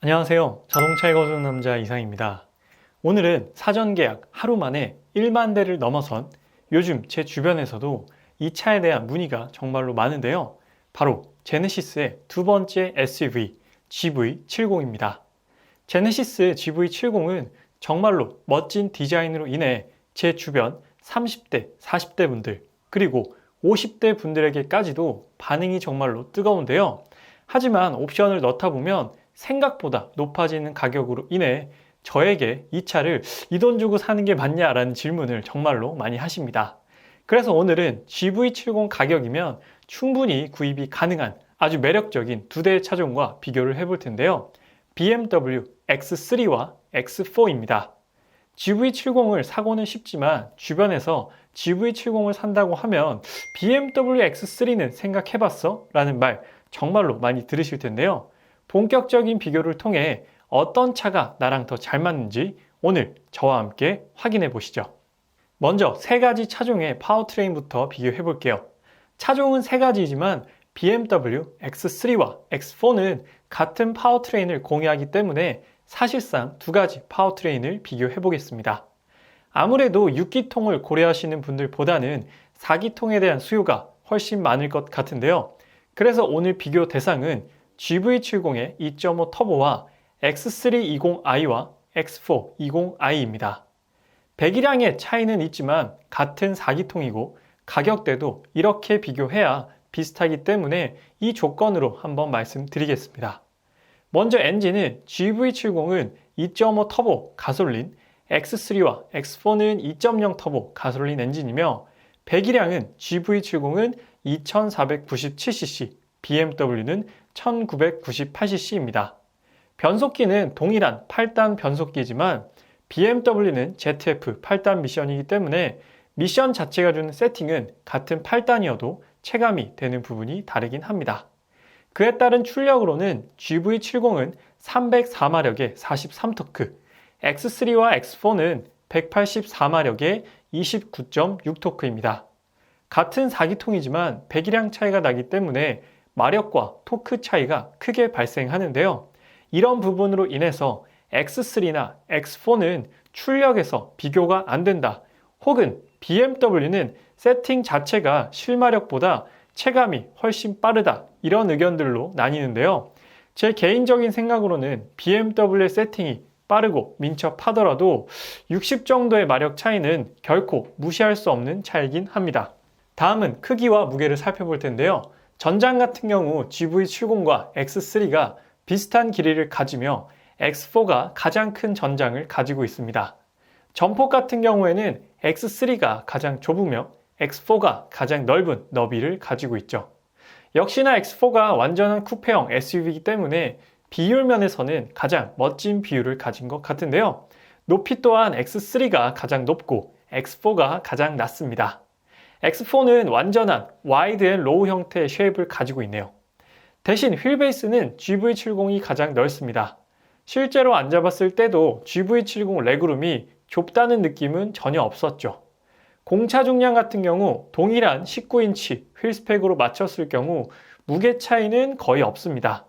안녕하세요. 자동차에 거주하는 남자 이상입니다. 오늘은 사전 계약 하루 만에 1만 대를 넘어선 요즘 제 주변에서도 이 차에 대한 문의가 정말로 많은데요. 바로 제네시스의 두 번째 SUV GV70입니다. 제네시스 GV70은 정말로 멋진 디자인으로 인해 제 주변 30대, 40대 분들 그리고 50대 분들에게까지도 반응이 정말로 뜨거운데요. 하지만 옵션을 넣다 보면 생각보다 높아지는 가격으로 인해 저에게 이 차를 이 돈 주고 사는 게 맞냐라는 질문을 정말로 많이 하십니다. 그래서 오늘은 GV70 가격이면 충분히 구입이 가능한 아주 매력적인 두 대의 차종과 비교를 해볼 텐데요. BMW X3와 X4입니다. GV70을 사고는 쉽지만 주변에서 GV70을 산다고 하면 BMW X3는 생각해봤어? 라는 말 정말로 많이 들으실 텐데요. 본격적인 비교를 통해 어떤 차가 나랑 더 잘 맞는지 오늘 저와 함께 확인해 보시죠. 먼저 세 가지 차종의 파워트레인부터 비교해 볼게요. 차종은 세 가지이지만 BMW X3와 X4는 같은 파워트레인을 공유하기 때문에 사실상 두 가지 파워트레인을 비교해 보겠습니다. 아무래도 6기통을 고려하시는 분들보다는 4기통에 대한 수요가 훨씬 많을 것 같은데요. 그래서 오늘 비교 대상은 GV70의 2.5 터보와 X320i와 X420i입니다. 배기량의 차이는 있지만 같은 4기통이고 가격대도 이렇게 비교해야 비슷하기 때문에 이 조건으로 한번 말씀드리겠습니다. 먼저 엔진은 GV70은 2.5 터보 가솔린, X3와 X4는 2.0 터보 가솔린 엔진이며 배기량은 GV70은 2497cc, BMW는 1998cc입니다. 변속기는 동일한 8단 변속기지만 BMW는 ZF 8단 미션이기 때문에 미션 자체가 주는 세팅은 같은 8단이어도 체감이 되는 부분이 다르긴 합니다. 그에 따른 출력으로는 GV70은 304마력의 43토크, X3와 X4는 184마력의 29.6토크입니다. 같은 4기통이지만 배기량 차이가 나기 때문에 마력과 토크 차이가 크게 발생하는데요. 이런 부분으로 인해서 X3나 X4는 출력에서 비교가 안 된다. 혹은 BMW는 세팅 자체가 실마력보다 체감이 훨씬 빠르다. 이런 의견들로 나뉘는데요. 제 개인적인 생각으로는 BMW의 세팅이 빠르고 민첩하더라도 60 정도의 마력 차이는 결코 무시할 수 없는 차이긴 합니다. 다음은 크기와 무게를 살펴볼 텐데요. 전장 같은 경우 GV70과 X3가 비슷한 길이를 가지며 X4가 가장 큰 전장을 가지고 있습니다. 전폭 같은 경우에는 X3가 가장 좁으며 X4가 가장 넓은 너비를 가지고 있죠. 역시나 X4가 완전한 쿠페형 SUV이기 때문에 비율 면에서는 가장 멋진 비율을 가진 것 같은데요. 높이 또한 X3가 가장 높고 X4가 가장 낮습니다. X4는 완전한 와이드 앤 로우 형태의 쉐입을 가지고 있네요. 대신 휠베이스는 GV70이 가장 넓습니다. 실제로 앉아봤을 때도 GV70 레그룸이 좁다는 느낌은 전혀 없었죠. 공차 중량 같은 경우 동일한 19인치 휠 스펙으로 맞췄을 경우 무게 차이는 거의 없습니다.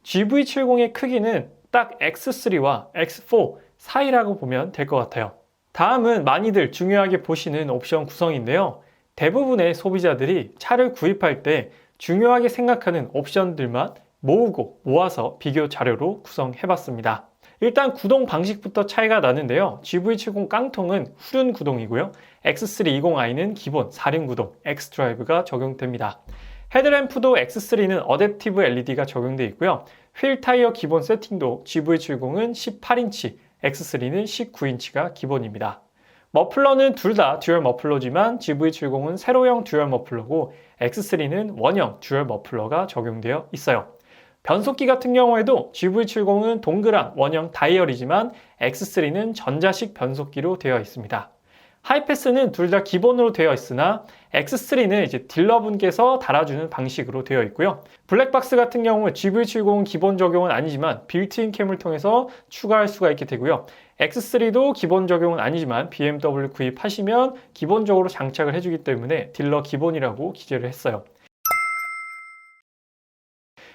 GV70의 크기는 딱 X3와 X4 사이라고 보면 될 것 같아요. 다음은 많이들 중요하게 보시는 옵션 구성인데요. 대부분의 소비자들이 차를 구입할 때 중요하게 생각하는 옵션들만 모으고 모아서 비교 자료로 구성해봤습니다. 일단 구동 방식부터 차이가 나는데요. GV70 깡통은 후륜 구동이고요. X320i는 기본 4륜 구동, X드라이브가 적용됩니다. 헤드램프도 X3는 어댑티브 LED가 적용되어 있고요. 휠 타이어 기본 세팅도 GV70은 18인치, X3는 19인치가 기본입니다. 머플러는 둘 다 듀얼 머플러지만 GV70은 세로형 듀얼 머플러고 X3는 원형 듀얼 머플러가 적용되어 있어요. 변속기 같은 경우에도 GV70은 동그란 원형 다이얼이지만 X3는 전자식 변속기로 되어 있습니다. 하이패스는 둘 다 기본으로 되어 있으나 X3는 이제 딜러분께서 달아주는 방식으로 되어 있고요. 블랙박스 같은 경우 GV70 기본 적용은 아니지만 빌트인 캠을 통해서 추가할 수가 있게 되고요. X3도 기본 적용은 아니지만 BMW 구입하시면 기본적으로 장착을 해주기 때문에 딜러 기본이라고 기재를 했어요.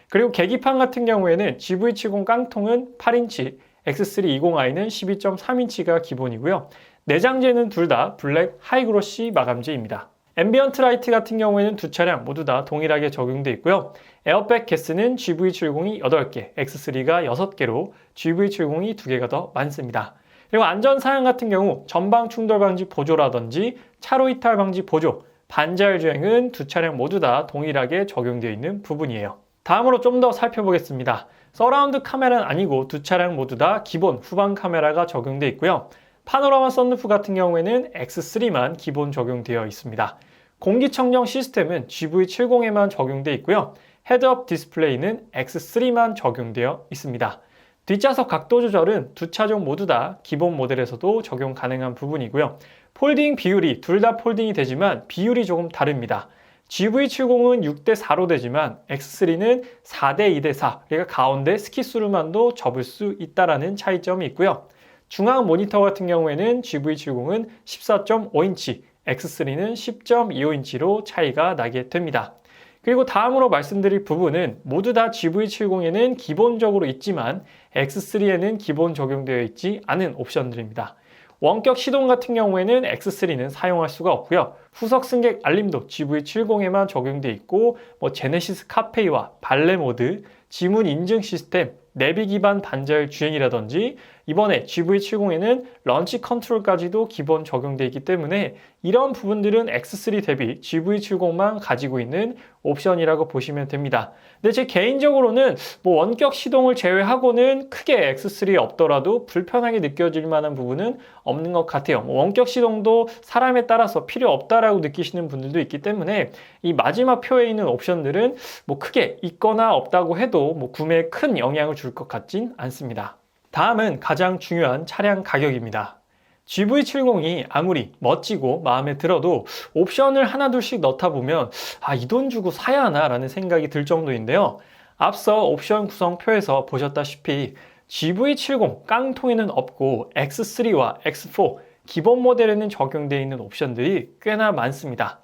그리고 계기판 같은 경우에는 GV70 깡통은 8인치, X320i는 12.3인치가 기본이고요. 내장재는 둘 다 블랙 하이그로시 마감재입니다. 앰비언트 라이트 같은 경우에는 두 차량 모두 다 동일하게 적용되어 있고요. 에어백 개수는 GV70이 8개, X3가 6개로 GV70이 2개가 더 많습니다. 그리고 안전사양 같은 경우 전방 충돌 방지 보조라든지 차로 이탈 방지 보조, 반자율 주행은 두 차량 모두 다 동일하게 적용되어 있는 부분이에요. 다음으로 좀 더 살펴보겠습니다. 서라운드 카메라는 아니고 두 차량 모두 다 기본 후방 카메라가 적용되어 있고요. 파노라마 썬루프 같은 경우에는 X3만 기본 적용되어 있습니다. 공기청정 시스템은 GV70에만 적용되어 있고요. 헤드업 디스플레이는 X3만 적용되어 있습니다. 뒷좌석 각도 조절은 두 차종 모두 다 기본 모델에서도 적용 가능한 부분이고요. 폴딩 비율이 둘 다 폴딩이 되지만 비율이 조금 다릅니다. GV70은 6대4로 되지만 X3는 4대2대4, 그러니까 가운데 스키스루만도 접을 수 있다는 차이점이 있고요. 중앙 모니터 같은 경우에는 GV70은 14.5인치, X3는 10.25인치로 차이가 나게 됩니다. 그리고 다음으로 말씀드릴 부분은 모두 다 GV70에는 기본적으로 있지만 X3에는 기본 적용되어 있지 않은 옵션들입니다. 원격 시동 같은 경우에는 X3는 사용할 수가 없고요. 후석 승객 알림도 GV70에만 적용되어 있고 제네시스 카페이와 발레 모드, 지문 인증 시스템, 내비 기반 반자율 주행이라든지 이번에 GV70에는 런치 컨트롤까지도 기본 적용되어 있기 때문에 이런 부분들은 X3 대비 GV70만 가지고 있는 옵션이라고 보시면 됩니다. 근데 제 개인적으로는 원격 시동을 제외하고는 크게 X3에 없더라도 불편하게 느껴질 만한 부분은 없는 것 같아요. 원격 시동도 사람에 따라서 필요 없다라고 느끼시는 분들도 있기 때문에 이 마지막 표에 있는 옵션들은 크게 있거나 없다고 해도 구매에 큰 영향을 줄 것 같진 않습니다. 다음은 가장 중요한 차량 가격입니다. GV70이 아무리 멋지고 마음에 들어도 옵션을 하나둘씩 넣다 보면 이 돈 주고 사야 하나 라는 생각이 들 정도인데요. 앞서 옵션 구성표에서 보셨다시피 GV70 깡통에는 없고 X3와 X4 기본 모델에는 적용되어 있는 옵션들이 꽤나 많습니다.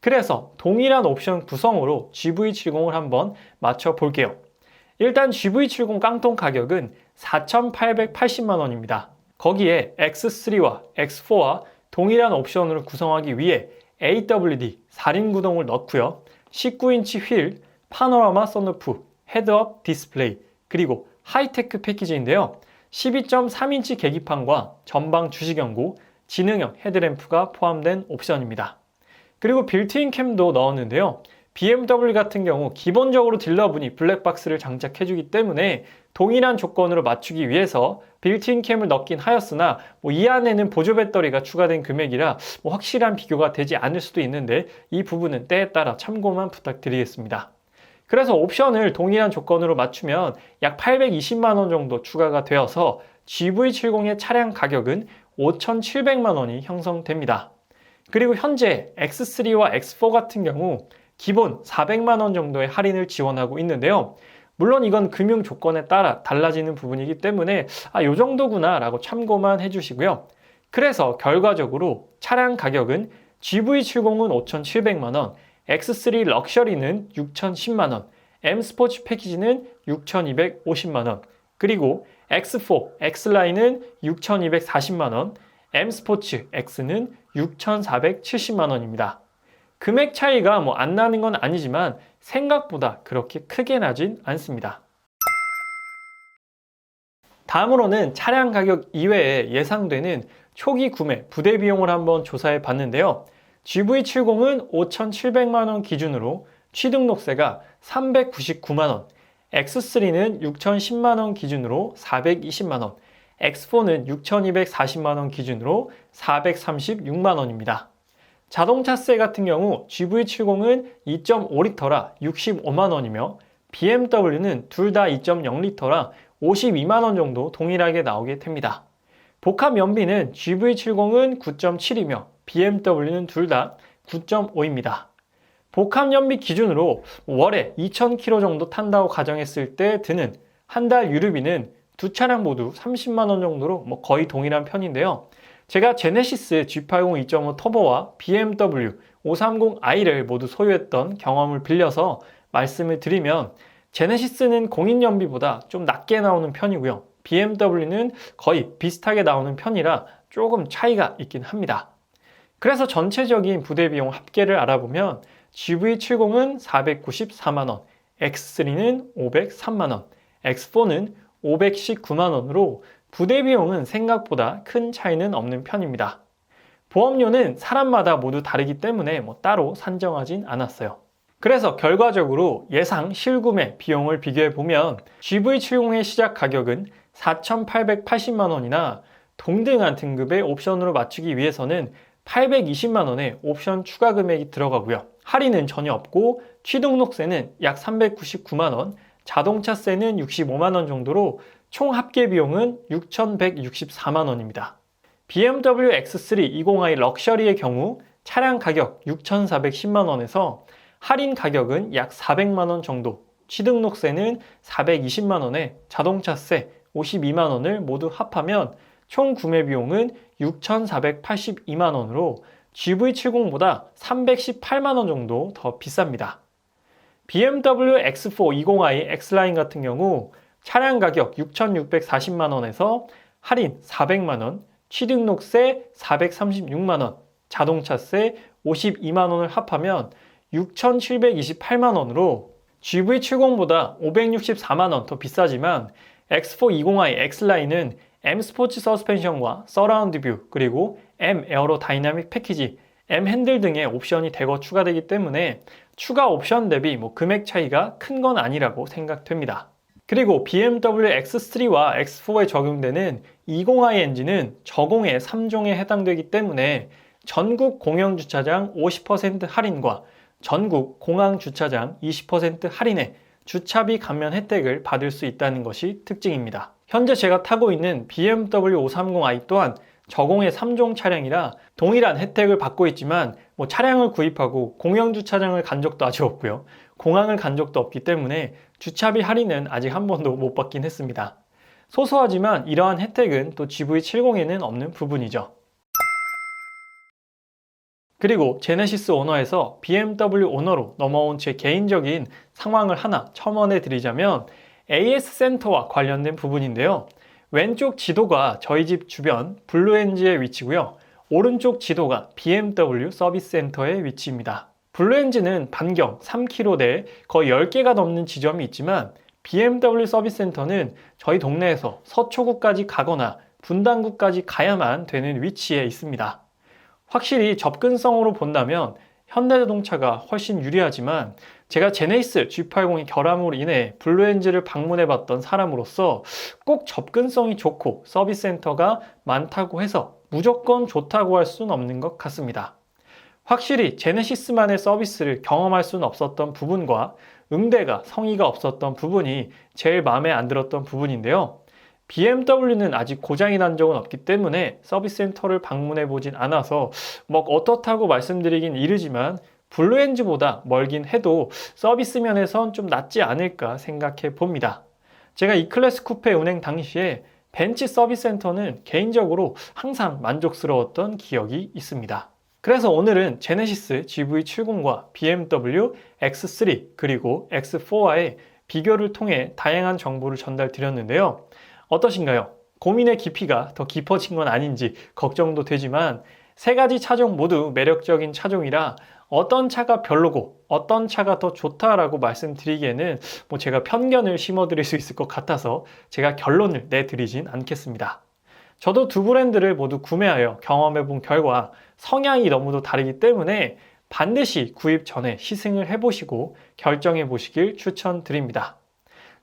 그래서 동일한 옵션 구성으로 GV70을 한번 맞춰 볼게요. 일단 GV70 깡통 가격은 4,880만 원입니다. 거기에 X3와 X4와 동일한 옵션으로 구성하기 위해 AWD 4륜 구동을 넣고요. 19인치 휠, 파노라마 썬루프, 헤드업 디스플레이, 그리고 하이테크 패키지인데요. 12.3인치 계기판과 전방 주시경고, 지능형 헤드램프가 포함된 옵션입니다. 그리고 빌트인 캠도 넣었는데요. BMW 같은 경우 기본적으로 딜러분이 블랙박스를 장착해주기 때문에 동일한 조건으로 맞추기 위해서 빌트인 캠을 넣긴 하였으나 이 안에는 보조 배터리가 추가된 금액이라 확실한 비교가 되지 않을 수도 있는데 이 부분은 때에 따라 참고만 부탁드리겠습니다. 그래서 옵션을 동일한 조건으로 맞추면 약 820만 원 정도 추가가 되어서 GV70의 차량 가격은 5,700만 원이 형성됩니다. 그리고 현재 X3와 X4 같은 경우 기본 400만 원 정도의 할인을 지원하고 있는데요. 물론 이건 금융 조건에 따라 달라지는 부분이기 때문에 요 정도구나 라고 참고만 해주시고요. 그래서 결과적으로 차량 가격은 GV70은 5,700만 원, X3 럭셔리는 6,010만 원, M 스포츠 패키지는 6,250만 원, 그리고 X4, X라인은 6,240만 원, M 스포츠 X는 6,470만 원입니다. 금액 차이가 안 나는 건 아니지만 생각보다 그렇게 크게 나진 않습니다. 다음으로는 차량 가격 이외에 예상되는 초기 구매 부대 비용을 한번 조사해 봤는데요. GV70은 5,700만 원 기준으로 취등록세가 399만 원, X3는 6,010만 원 기준으로 420만 원, X4는 6,240만 원 기준으로 436만 원입니다. 자동차세 같은 경우 GV70은 2.5리터라 65만 원이며 BMW는 둘 다 2.0리터라 52만 원 정도 동일하게 나오게 됩니다. 복합 연비는 GV70은 9.7이며 BMW는 둘 다 9.5입니다. 복합 연비 기준으로 월에 2,000km 정도 탄다고 가정했을 때 드는 한 달 유류비는 두 차량 모두 30만 원 정도로 거의 동일한 편인데요. 제가 제네시스 G80 2.5 터보와 BMW 530i를 모두 소유했던 경험을 빌려서 말씀을 드리면 제네시스는 공인연비보다 좀 낮게 나오는 편이고요. BMW는 거의 비슷하게 나오는 편이라 조금 차이가 있긴 합니다. 그래서 전체적인 부대 비용 합계를 알아보면 GV70은 494만원, X3는 503만원, X4는 519만원으로 부대 비용은 생각보다 큰 차이는 없는 편입니다. 보험료는 사람마다 모두 다르기 때문에 따로 산정하진 않았어요. 그래서 결과적으로 예상 실구매 비용을 비교해보면 GV70의 시작 가격은 4,880만원이나 동등한 등급의 옵션으로 맞추기 위해서는 820만원의 옵션 추가 금액이 들어가고요. 할인은 전혀 없고 취등록세는 약 399만원, 자동차세는 65만원 정도로 총 합계 비용은 6,164만원입니다. BMW X3 20i 럭셔리의 경우 차량 가격 6,410만원에서 할인 가격은 약 400만원 정도, 취등록세는 420만원에 자동차세 52만원을 모두 합하면 총 구매 비용은 6,482만원으로 GV70보다 318만원 정도 더 비쌉니다. BMW X4 20i X라인 같은 경우 차량 가격 6,640만원에서 할인 400만원, 취등록세 436만원, 자동차세 52만원을 합하면 6,728만원으로 GV70보다 564만원 더 비싸지만 X4 20i X라인은 M 스포츠 서스펜션과 서라운드 뷰 그리고 M 에어로 다이나믹 패키지, M 핸들 등의 옵션이 대거 추가되기 때문에 추가 옵션 대비 금액 차이가 큰 건 아니라고 생각됩니다. 그리고 BMW X3와 X4에 적용되는 20i 엔진은 저공해 3종에 해당되기 때문에 전국 공영주차장 50% 할인과 전국 공항주차장 20% 할인에 주차비 감면 혜택을 받을 수 있다는 것이 특징입니다. 현재 제가 타고 있는 BMW 530i 또한 저공해 3종 차량이라 동일한 혜택을 받고 있지만 차량을 구입하고 공영주차장을 간 적도 아직 없고요. 공항을 간 적도 없기 때문에 주차비 할인은 아직 한 번도 못 받긴 했습니다. 소소하지만 이러한 혜택은 또 GV70에는 없는 부분이죠. 그리고 제네시스 오너에서 BMW 오너로 넘어온 제 개인적인 상황을 하나 첨언해 드리자면 AS 센터와 관련된 부분인데요. 왼쪽 지도가 저희 집 주변 블루엔지의 위치고요. 오른쪽 지도가 BMW 서비스 센터의 위치입니다. 블루엔지는 반경 3km 내에 거의 10개가 넘는 지점이 있지만 BMW 서비스 센터는 저희 동네에서 서초구까지 가거나 분당구까지 가야만 되는 위치에 있습니다. 확실히 접근성으로 본다면 현대자동차가 훨씬 유리하지만 제가 제네시스 G80의 결함으로 인해 블루엔지를 방문해봤던 사람으로서 꼭 접근성이 좋고 서비스 센터가 많다고 해서 무조건 좋다고 할 수는 없는 것 같습니다. 확실히 제네시스만의 서비스를 경험할 수는 없었던 부분과 응대가 성의가 없었던 부분이 제일 마음에 안 들었던 부분인데요. BMW는 아직 고장이 난 적은 없기 때문에 서비스 센터를 방문해 보진 않아서 어떻다고 말씀드리긴 이르지만 블루엔지보다 멀긴 해도 서비스 면에선 좀 낫지 않을까 생각해 봅니다. 제가 E클래스 쿠페 운행 당시에 벤츠 서비스 센터는 개인적으로 항상 만족스러웠던 기억이 있습니다. 그래서 오늘은 제네시스 GV70과 BMW X3 그리고 X4와의 비교를 통해 다양한 정보를 전달 드렸는데요. 어떠신가요? 고민의 깊이가 더 깊어진 건 아닌지 걱정도 되지만 세 가지 차종 모두 매력적인 차종이라 어떤 차가 별로고 어떤 차가 더 좋다라고 말씀드리기에는 제가 편견을 심어드릴 수 있을 것 같아서 제가 결론을 내드리진 않겠습니다. 저도 두 브랜드를 모두 구매하여 경험해본 결과 성향이 너무도 다르기 때문에 반드시 구입 전에 시승을 해보시고 결정해 보시길 추천드립니다.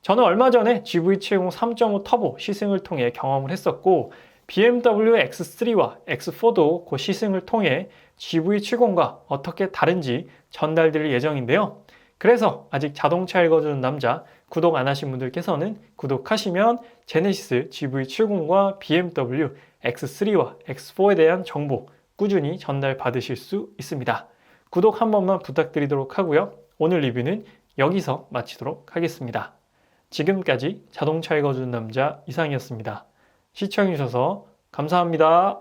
저는 얼마 전에 GV70 3.5 터보 시승을 통해 경험을 했었고 BMW X3와 X4도 그 시승을 통해 GV70과 어떻게 다른지 전달드릴 예정인데요. 그래서 아직 자동차 읽어주는 남자 구독 안 하신 분들께서는 구독하시면 제네시스 GV70과 BMW X3와 X4에 대한 정보 꾸준히 전달 받으실 수 있습니다. 구독 한 번만 부탁드리도록 하고요. 오늘 리뷰는 여기서 마치도록 하겠습니다. 지금까지 자동차 읽어주는 남자 이상이었습니다. 시청해주셔서 감사합니다.